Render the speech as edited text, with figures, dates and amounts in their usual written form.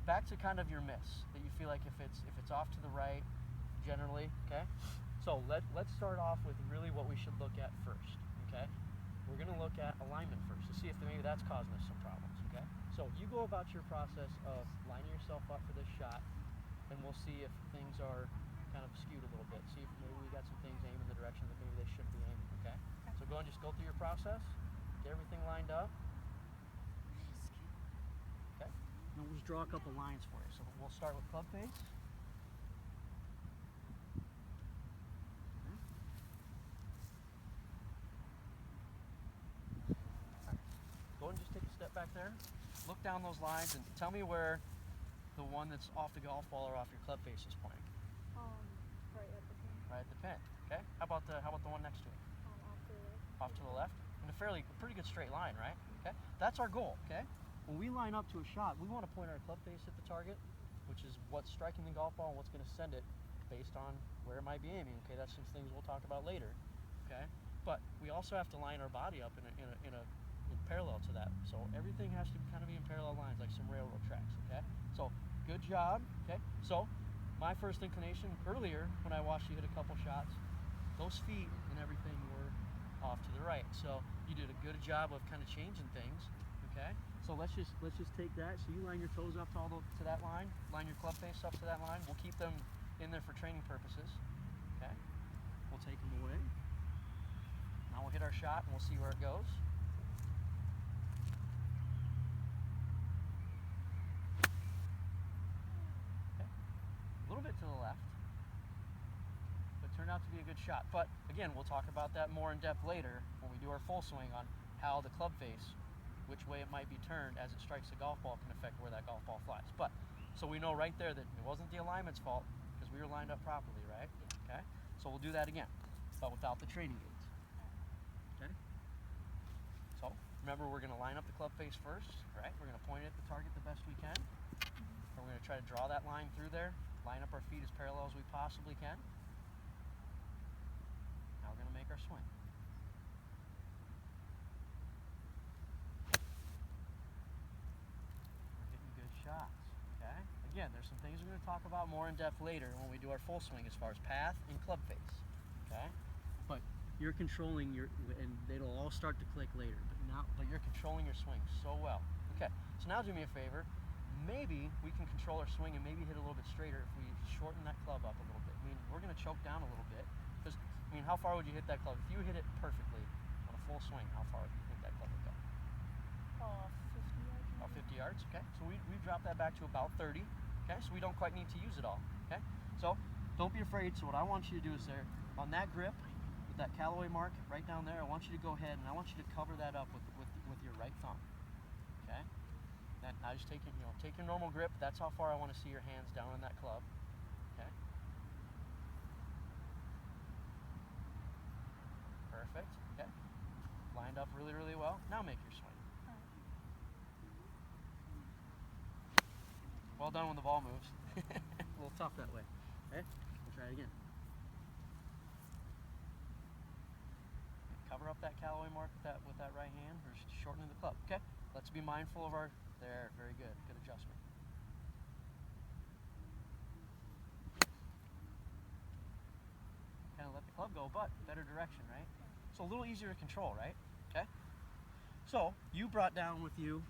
back to kind of your miss that you feel like if it's off to the right, generally, okay? So let's start off with really what we should look at first, okay? We're gonna look at alignment first to see if maybe that's causing us some problems, okay? So you go about your process of lining yourself up for this shot, and we'll see if things are kind of skewed a little bit. See if maybe we got some things aimed in the direction that maybe they shouldn't be aiming, okay? So go and just go through your process, get everything lined up. Okay? And we'll just draw a couple lines for you. So we'll start with club face. Go and just take a step back there. Look down those lines and tell me where the one that's off the golf ball or off your club face is pointing. Right at the pin. Right at the pin. Okay. How about the one next to it? Off to the left. Off to the left. In a pretty good straight line, right? Okay. That's our goal. Okay. When we line up to a shot, we want to point our club face at the target, which is what's striking the golf ball and what's going to send it based on where it might be aiming. Okay. That's some things we'll talk about later. Okay. But we also have to line our body up in parallel to that. So everything has to kind of be in parallel lines, like some railroad tracks, okay? So good job, okay? So my first inclination earlier when I watched you hit a couple shots, those feet and everything were off to the right. So you did a good job of kind of changing things, okay? So let's just take that. So you line your toes up to that line, line your club face up to that line. We'll keep them in there for training purposes, okay? We'll take them away. Now we'll hit our shot and we'll see where it goes. To the left, but turned out to be a good shot. But again, we'll talk about that more in depth later when we do our full swing on how the club face, which way it might be turned as it strikes the golf ball, can affect where that golf ball flies. But so we know right there that it wasn't the alignment's fault because we were lined up properly, right? Okay. So we'll do that again, but without the training aids. Okay. So remember, we're going to line up the club face first, right? We're going to point it at the target the best we can. And we're going to try to draw that line through there. Line up our feet as parallel as we possibly can. Now we're going to make our swing. We're getting good shots, okay? Again, there's some things we're going to talk about more in depth later when we do our full swing as far as path and club face, okay? But you're controlling and it'll all start to click later, but you're controlling your swing so well. Okay, so now do me a favor. Maybe we can control our swing and maybe hit a little bit straighter if we shorten that club up a little bit. I mean, we're going to choke down a little bit because, I mean, how far would you hit that club? If you hit it perfectly on a full swing, how far do you think that club would go? 50 yards. About 50 yards, okay. So we've dropped that back to about 30, okay. So we don't quite need to use it all, okay. So don't be afraid. So what I want you to do is there, on that grip, with that Callaway mark right down there, I want you to go ahead and I want you to cover that up with your right thumb, okay. Now just take your normal grip. That's how far I want to see your hands down in that club. Okay. Perfect. Okay. Lined up really, really well. Now make your swing. Well done when the ball moves. A little tough that way. Okay. We'll try it again. Cover up that Callaway mark with that right hand. We're just shortening the club. Okay. Let's be mindful of our. There, very good. Good adjustment. Kind of let the club go, but better direction, right? So a little easier to control, right? Okay. So you brought down with you